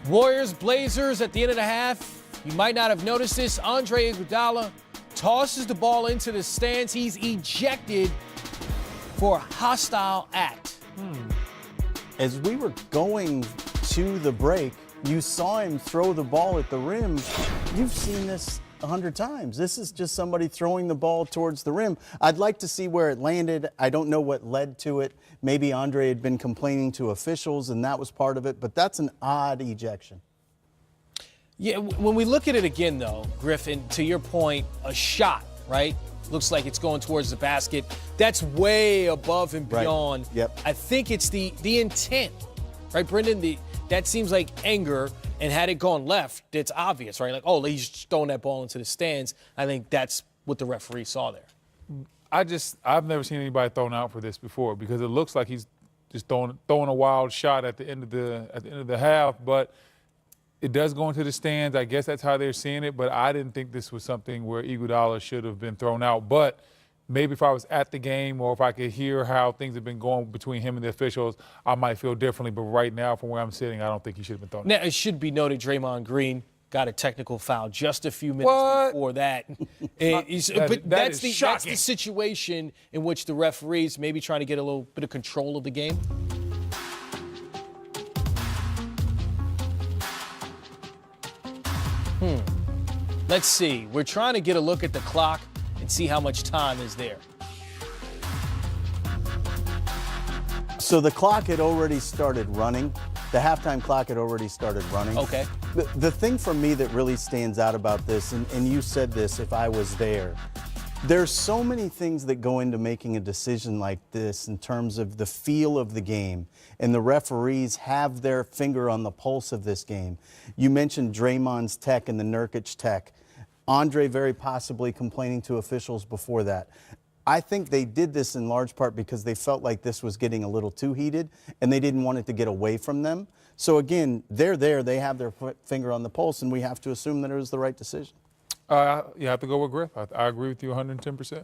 Warriors Blazers at the end of the half. You might not have noticed this. Andre Iguodala tosses the ball into the stands. He's ejected for a hostile act. As we were going to the break, you saw him throw the ball at the rim. You've seen this 100 times. This is just somebody throwing the ball towards the rim. I'd like to see where it landed. I don't know what led to it. Maybe Andre had been complaining to officials and that was part of it, but that's an odd ejection. Yeah, when we look at it again, though, Griffin, to your point, a shot, right? Looks like it's going towards the basket. That's way above and beyond. Right. Yep. I think it's the intent, right, Brendan? That seems like anger, and had it gone left, it's obvious, right? Like, oh, he's just throwing that ball into the stands. I think that's what the referee saw there. I've never seen anybody thrown out for this before because it looks like he's just throwing a wild shot at the end of the half, but it does go into the stands. I guess that's how they're seeing it, but I didn't think this was something where Iguodala should have been thrown out. But maybe if I was at the game or if I could hear how things have been going between him and the officials, I might feel differently. But right now, from where I'm sitting, I don't think he should have been thrown out. Now, it should be noted Draymond Green got a technical foul just a few minutes before that. But that's the situation in which the referees may be trying to get a little bit of control of the game. Let's see. We're trying to get a look at the clock and see how much time is there. So the clock had already started running. The halftime clock had already started running. Okay. The thing for me that really stands out about this, and you said this if I was there, there's so many things that go into making a decision like this in terms of the feel of the game, and the referees have their finger on the pulse of this game. You mentioned Draymond's tech and the Nurkic tech. Andre very possibly complaining to officials before that. I think they did this in large part because they felt like this was getting a little too heated and they didn't want it to get away from them. So again, they're there, they have their finger on the pulse, and we have to assume that it was the right decision. You have to go with Griff. I agree with you 110%.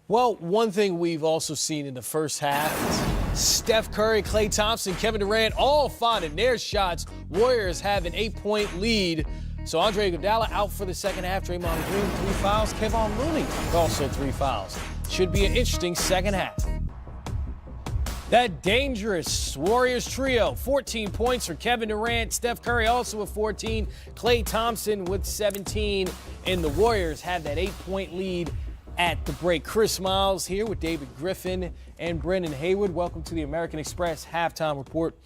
Well, one thing we've also seen in the first half is Steph Curry, Klay Thompson, Kevin Durant all finding their shots. Warriors have an 8-point lead. So Andre Iguodala out for the second half. Draymond Green, 3 fouls. Kevon Looney also 3 fouls. Should be an interesting second half. That dangerous Warriors trio, 14 points for Kevin Durant, Steph Curry also with 14, Klay Thompson with 17, and the Warriors have that 8-point lead at the break. Chris Miles here with David Griffin and Brendan Haywood. Welcome to the American Express Halftime Report.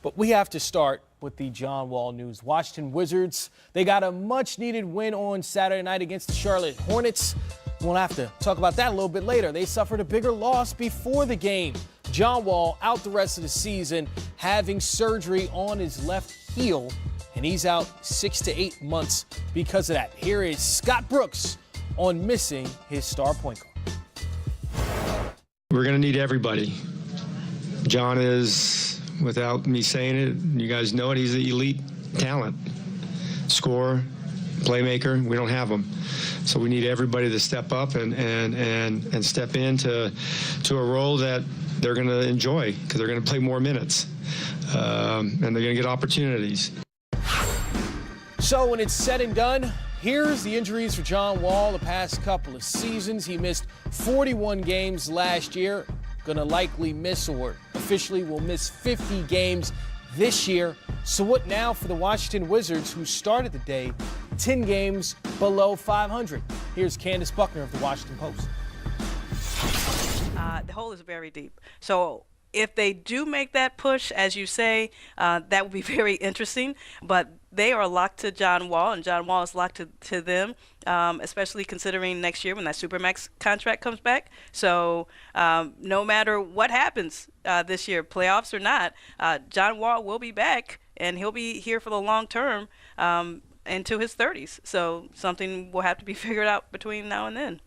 But we have to start with the John Wall news. Washington Wizards, they got a much-needed win on Saturday night against the Charlotte Hornets. We'll have to talk about that a little bit later. They suffered a bigger loss before the game. John Wall out the rest of the season, having surgery on his left heel, and he's out 6 to 8 months because of that. Here is Scott Brooks on missing his star point guard. We're going to need everybody. John is, without me saying it, you guys know it, he's an elite talent. Scorer, playmaker, we don't have them. So we need everybody to step up and step into a role that they're going to enjoy because they're going to play more minutes and they're going to get opportunities. So when it's said and done, here's the injuries for John Wall the past couple of seasons. He missed 41 games last year. Going to likely miss, or officially will miss, 50 games this year. So what now for the Washington Wizards, who started the day 10 games below 500? Here's Candace Buckner of the Washington Post. The hole is very deep. So if they do make that push, as you say, that would be very interesting. But they are locked to John Wall, and John Wall is locked to them, especially considering next year when that Supermax contract comes back. So no matter what happens this year, playoffs or not, John Wall will be back, and he'll be here for the long term into his 30s. So something will have to be figured out between now and then.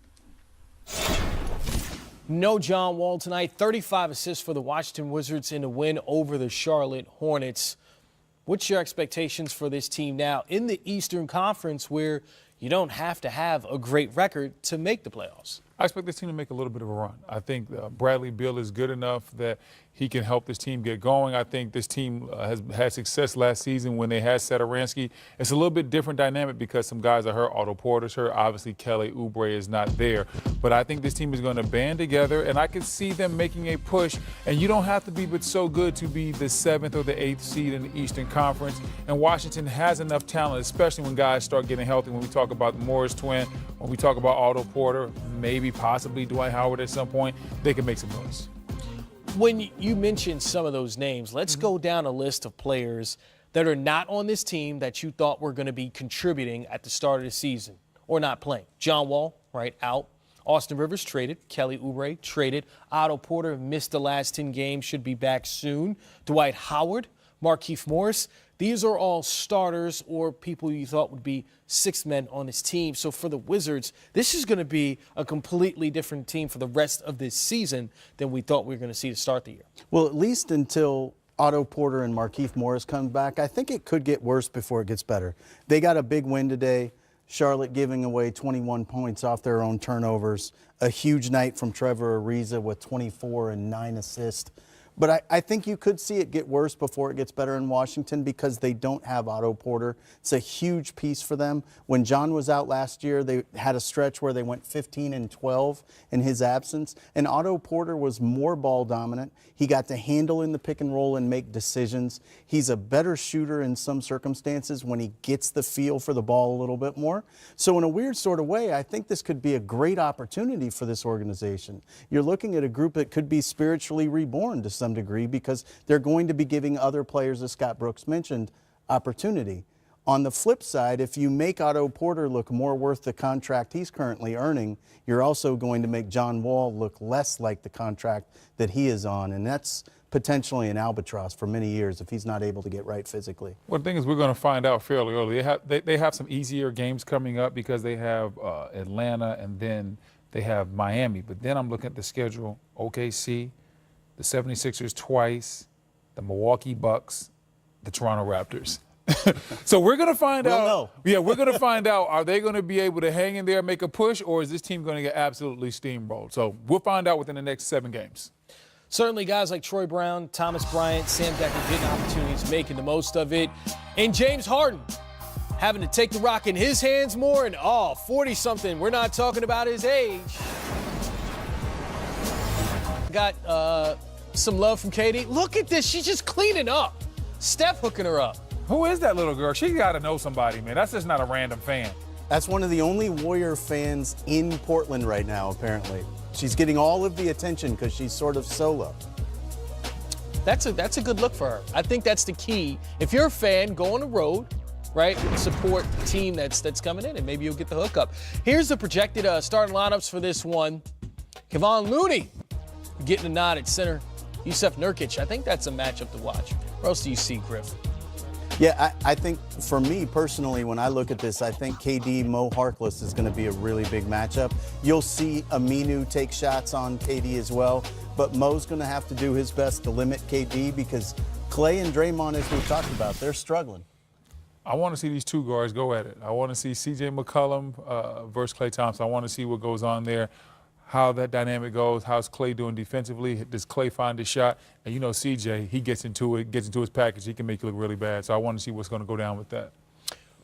No John Wall tonight. 35 assists for the Washington Wizards in a win over the Charlotte Hornets. What's your expectations for this team now in the Eastern Conference, where you don't have to have a great record to make the playoffs? I expect this team to make a little bit of a run. I think Bradley Beal is good enough that he can help this team get going. I think this team has had success last season when they had Satoransky. It's a little bit different dynamic because some guys are hurt. Otto Porter's hurt. Obviously, Kelly Oubre is not there. But I think this team is going to band together, and I can see them making a push. And you don't have to be but so good to be the 7th or the 8th seed in the Eastern Conference. And Washington has enough talent, especially when guys start getting healthy. When we talk about the Morris twin, when we talk about Otto Porter, maybe possibly Dwight Howard at some point, they can make some noise. When you mentioned some of those names, let's go down a list of players that are not on this team that you thought were going to be contributing at the start of the season or not playing. John Wall, right, out. Austin Rivers traded. Kelly Oubre traded. Otto Porter missed the last 10 games, should be back soon. Dwight Howard, Markieff Morris. These are all starters or people you thought would be sixth men on this team. So for the Wizards, this is going to be a completely different team for the rest of this season than we thought we were going to see to start the year. Well, at least until Otto Porter and Markieff Morris come back, I think it could get worse before it gets better. They got a big win today. Charlotte giving away 21 points off their own turnovers. A huge night from Trevor Ariza with 24 and 9 assists. But I think you could see it get worse before it gets better in Washington because they don't have Otto Porter. It's a huge piece for them. When John was out last year, they had a stretch where they went 15 and 12 in his absence. And Otto Porter was more ball dominant. He got to handle in the pick and roll and make decisions. He's a better shooter in some circumstances when he gets the feel for the ball a little bit more. So in a weird sort of way, I think this could be a great opportunity for this organization. You're looking at a group that could be spiritually reborn to some degree because they're going to be giving other players, as Scott Brooks mentioned, opportunity. On the flip side, if you make Otto Porter look more worth the contract he's currently earning, you're also going to make John Wall look less like the contract that he is on, and that's potentially an albatross for many years if he's not able to get right physically. Well, the thing is, we're going to find out fairly early. They have some easier games coming up because they have Atlanta and then they have Miami. But then I'm looking at the schedule, OKC, the 76ers twice, the Milwaukee Bucks, the Toronto Raptors. So we're going to find out. Know. Yeah, we're going to find out, are they going to be able to hang in there and make a push, or is this team going to get absolutely steamrolled? So we'll find out within the next 7 games. Certainly guys like Troy Brown, Thomas Bryant, Sam Decker getting opportunities, making the most of it. And James Harden having to take the rock in his hands more. And 40-something, we're not talking about his age. Got some love from Katie. Look at this. She's just cleaning up. Steph hooking her up. Who is that little girl? She got to know somebody, man. That's just not a random fan. That's one of the only Warrior fans in Portland right now, apparently. She's getting all of the attention because she's sort of solo. That's a good look for her. I think that's the key. If you're a fan, go on the road, right? Support the team that's coming in, and maybe you'll get the hookup. Here's the projected starting lineups for this one. Kevon Looney getting a nod at center. Yusuf Nurkic, I think that's a matchup to watch. Where else do you see, Griff? Yeah, I think for me personally, when I look at this, I think KD, Mo Harkless is going to be a really big matchup. You'll see Aminu take shots on KD as well, but Mo's going to have to do his best to limit KD because Clay and Draymond, as we've talked about, they're struggling. I want to see these two guards go at it. I want to see C.J. McCollum versus Klay Thompson. I want to see what goes on there, how that dynamic goes. How's Clay doing defensively? Does Clay find his shot? And you know CJ, he gets into his package. He can make you look really bad. So I want to see what's going to go down with that.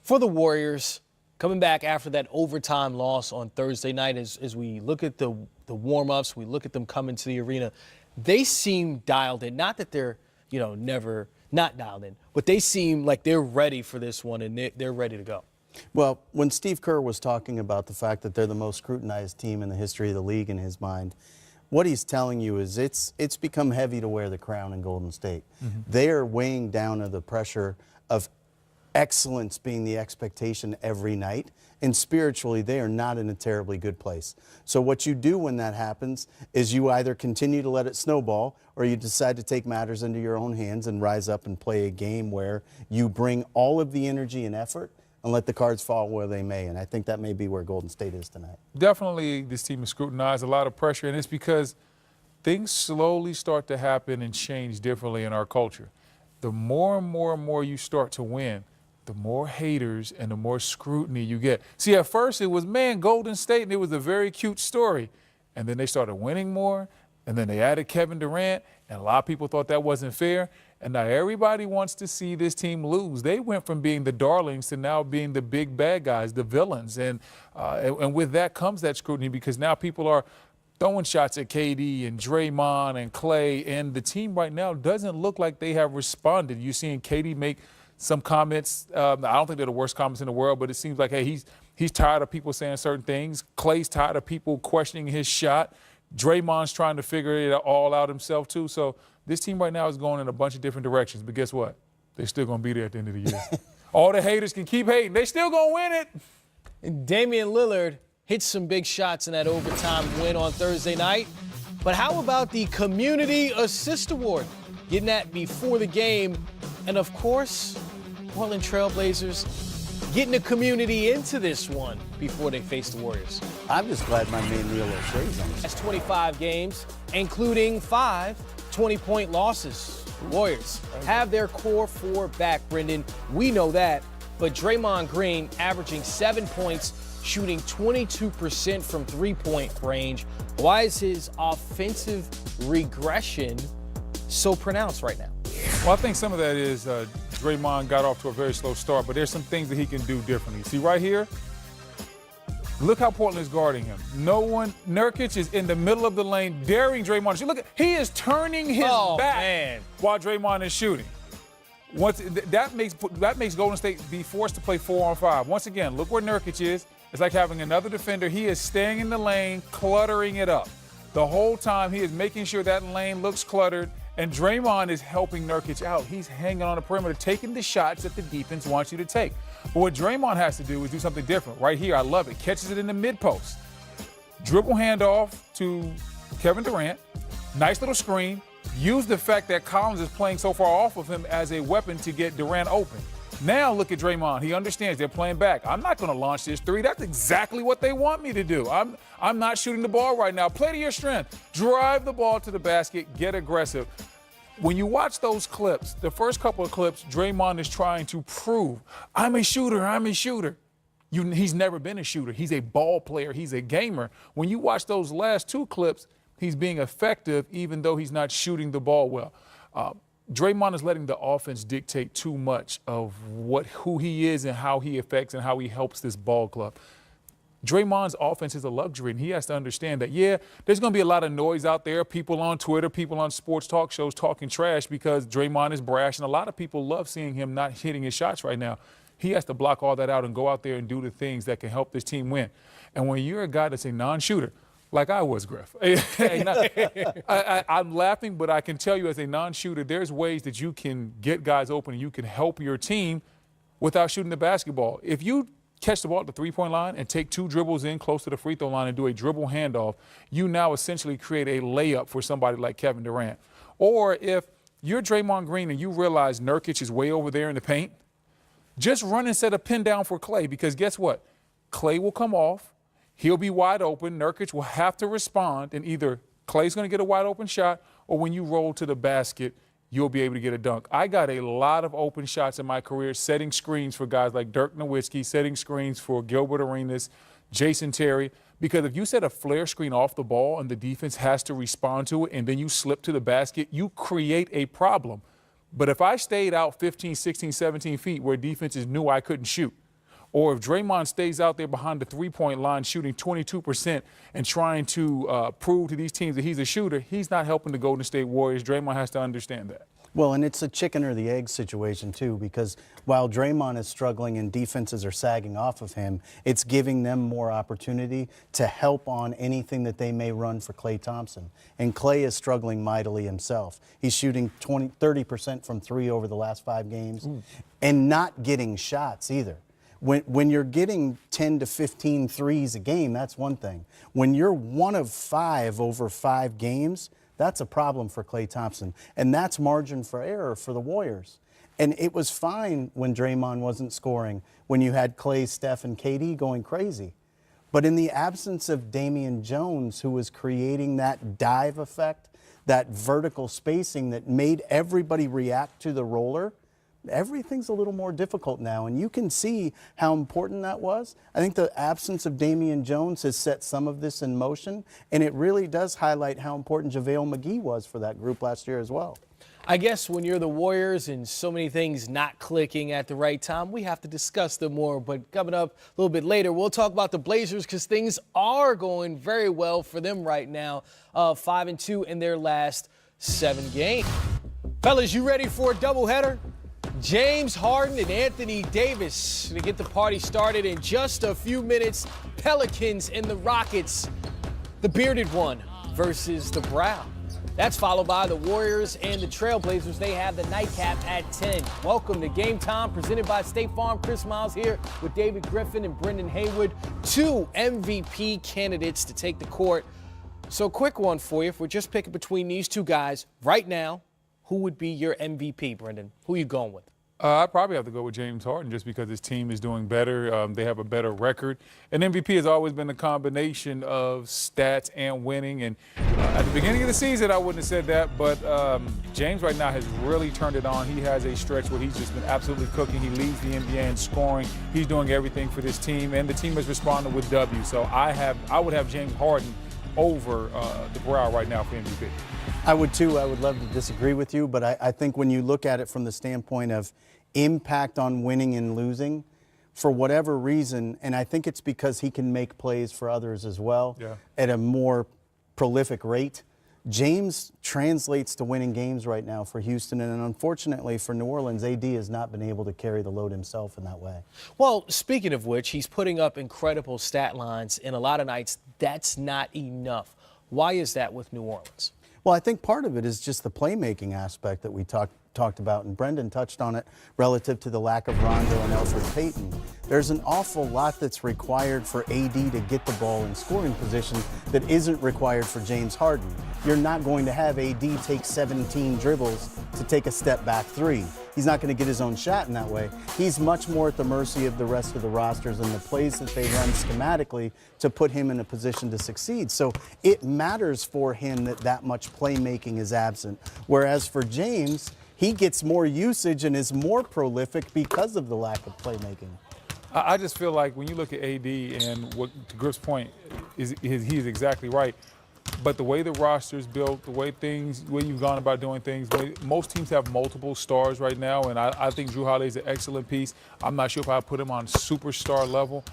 For the Warriors, coming back after that overtime loss on Thursday night, as we look at the warm-ups, we look at them coming to the arena, they seem dialed in. Not that they're, never not dialed in, but they seem like they're ready for this one and they're ready to go. Well, when Steve Kerr was talking about the fact that they're the most scrutinized team in the history of the league in his mind, what he's telling you is it's become heavy to wear the crown in Golden State. Mm-hmm. They are weighing down to the pressure of excellence being the expectation every night, and spiritually they are not in a terribly good place. So what you do when that happens is you either continue to let it snowball or you decide to take matters into your own hands and rise up and play a game where you bring all of the energy and effort and let the cards fall where they may. And I think that may be where Golden State is tonight. Definitely this team is scrutinized, a lot of pressure, and it's because things slowly start to happen and change differently in our culture. The more and more you start to win, the more haters and the more scrutiny you get. See, at first it was, man, Golden State, and it was a very cute story. And then they started winning more, and then they added Kevin Durant, and a lot of people thought that wasn't fair. And now everybody wants to see this team lose. They went from being the darlings to now being the big bad guys, the villains. And with that comes that scrutiny, because now people are throwing shots at KD and Draymond and Clay, and the team right now doesn't look like they have responded. You're seeing KD make some comments. I don't think they're the worst comments in the world, but it seems like, hey, he's tired of people saying certain things. Clay's tired of people questioning his shot. Draymond's trying to figure it all out himself, too. So this team right now is going in a bunch of different directions. But guess what? They're still going to be there at the end of the year. All the haters can keep hating. They still going to win it. And Damian Lillard hit some big shots in that overtime win on Thursday night. But how about the Community Assist Award? Getting that before the game. And, of course, Portland Trailblazers getting the community into this one before they face the Warriors. I'm just glad my man Neil O'Shea's on this. That's 25 games, including 5 20-point losses. The Warriors have their core 4 back, Brendan. We know that. But Draymond Green averaging 7 points, shooting 22% from three-point range. Why is his offensive regression so pronounced right now? Well, I think some of that is Draymond got off to a very slow start, but there's some things that he can do differently. See, right here, look how Portland is guarding him. No one, Nurkic is in the middle of the lane, daring Draymond to shoot. Look, he is turning his back while Draymond is shooting. That makes Golden State be forced to play 4-on-5. Once again, look where Nurkic is. It's like having another defender. He is staying in the lane, cluttering it up. The whole time he is making sure that lane looks cluttered, and Draymond is helping Nurkic out. He's hanging on the perimeter, taking the shots that the defense wants you to take. But what Draymond has to do is do something different. Right here, I love it. Catches it in the mid-post. Dribble handoff to Kevin Durant. Nice little screen. Use the fact that Collins is playing so far off of him as a weapon to get Durant open. Now look at Draymond. He understands they're playing back. I'm not going to launch this three. That's exactly what they want me to do. I'm not shooting the ball right now. Play to your strength. Drive the ball to the basket. Get aggressive. When you watch those clips, the first couple of clips, Draymond is trying to prove, I'm a shooter, I'm a shooter. He's never been a shooter. He's a ball player. He's a gamer. When you watch those last 2 clips, he's being effective even though he's not shooting the ball well. Draymond is letting the offense dictate too much of who he is and how he affects and how he helps this ball club. Draymond's offense is a luxury, and he has to understand that, yeah, there's going to be a lot of noise out there, people on Twitter, people on sports talk shows talking trash because Draymond is brash, and a lot of people love seeing him not hitting his shots right now. He has to block all that out and go out there and do the things that can help this team win. And when you're a guy that's a non-shooter, like I was, Griff. I'm laughing, but I can tell you as a non-shooter, there's ways that you can get guys open and you can help your team without shooting the basketball. If you catch the ball at the three-point line and take 2 dribbles in close to the free throw line and do a dribble handoff, you now essentially create a layup for somebody like Kevin Durant. Or if you're Draymond Green and you realize Nurkic is way over there in the paint, just run and set a pin down for Clay, because guess what? Clay will come off. He'll be wide open. Nurkic will have to respond, and either Clay's going to get a wide open shot, or when you roll to the basket, you'll be able to get a dunk. I got a lot of open shots in my career setting screens for guys like Dirk Nowitzki, setting screens for Gilbert Arenas, Jason Terry, because if you set a flare screen off the ball and the defense has to respond to it and then you slip to the basket, you create a problem. But if I stayed out 15, 16, 17 feet where defenses knew I couldn't shoot, or if Draymond stays out there behind the three-point line shooting 22% and trying to prove to these teams that he's a shooter, he's not helping the Golden State Warriors. Draymond has to understand that. Well, and it's a chicken or the egg situation, too, because while Draymond is struggling and defenses are sagging off of him, it's giving them more opportunity to help on anything that they may run for Klay Thompson. And Klay is struggling mightily himself. He's shooting 30% from 3 over the last 5 games and not getting shots either. When you're getting 10 to 15 threes a game, that's one thing. When you're 1 of 5 over 5 games, that's a problem for Klay Thompson. And that's margin for error for the Warriors. And it was fine when Draymond wasn't scoring, when you had Klay, Steph, and KD going crazy. But in the absence of Damian Jones, who was creating that dive effect, that vertical spacing that made everybody react to the roller, everything's a little more difficult now, and you can see how important that was. I think the absence of Damian Jones has set some of this in motion, and it really does highlight how important JaVale McGee was for that group last year as well. I guess when you're the Warriors and so many things not clicking at the right time, we have to discuss them more. But coming up a little bit later, we'll talk about the Blazers because things are going very well for them right now, 5-2 in their last 7 games. Fellas, you ready for a doubleheader? James Harden and Anthony Davis to get the party started in just a few minutes. Pelicans and the Rockets, the bearded one versus the brown. That's followed by the Warriors and the Trailblazers. They have the nightcap at 10. Welcome to Game Time, presented by State Farm. Chris Miles here with David Griffin and Brendan Haywood, 2 MVP candidates to take the court. So quick one for you. If we're just picking between these 2 guys right now, who would be your MVP, Brendan? Who are you going with? I'd probably have to go with James Harden just because his team is doing better. They have a better record. And MVP has always been a combination of stats and winning. And at the beginning of the season, I wouldn't have said that. But James right now has really turned it on. He has a stretch where he's just been absolutely cooking. He leads the NBA in scoring. He's doing everything for this team. And the team has responded with W. So I would have James Harden over the Brown right now for MVP. I would too. I would love to disagree with you, but I think when you look at it from the standpoint of impact on winning and losing, for whatever reason, and I think it's because he can make plays for others as well at a more prolific rate. James translates to winning games right now for Houston, and unfortunately for New Orleans, AD has not been able to carry the load himself in that way. Well, speaking of which, he's putting up incredible stat lines, and a lot of nights that's not enough. Why is that with New Orleans? Well, I think part of it is just the playmaking aspect that we talked about, and Brendan touched on it relative to the lack of Rondo and Elfrid Payton. There's an awful lot that's required for AD to get the ball in scoring position that isn't required for James Harden. You're not going to have AD take 17 dribbles to take a step back 3. He's not going to get his own shot in that way. He's much more at the mercy of the rest of the rosters and the plays that they run schematically to put him in a position to succeed. So it matters for him that much playmaking is absent. Whereas for James, he gets more usage and is more prolific because of the lack of playmaking. I just feel like when you look at AD and what to Griff's point is he's exactly right. But the way the roster is built, the way you've gone about doing things, most teams have multiple stars right now, and I think Jrue Holiday is an excellent piece. I'm not sure if I put him on superstar level.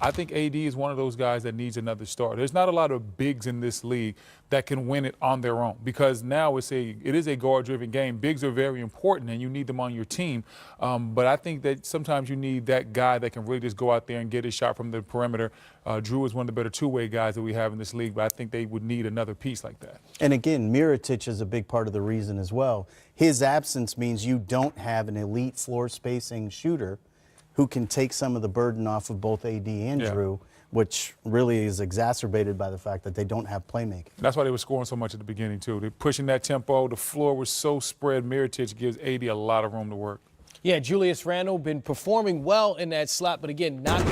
I think AD is one of those guys that needs another star. There's not a lot of bigs in this league that can win it on their own because now it is a guard-driven game. Bigs are very important, and you need them on your team. But I think that sometimes you need that guy that can really just go out there and get his shot from the perimeter. Jrue is one of the better two-way guys that we have in this league, but I think they would need another piece like that. And again, Mirotic is a big part of the reason as well. His absence means you don't have an elite floor spacing shooter who can take some of the burden off of both AD and Jrue, which really is exacerbated by the fact that they don't have playmaking. That's why they were scoring so much at the beginning, too. They're pushing that tempo. The floor was so spread. Mirotic gives AD a lot of room to work. Yeah, Julius Randle been performing well in that slot, but again, not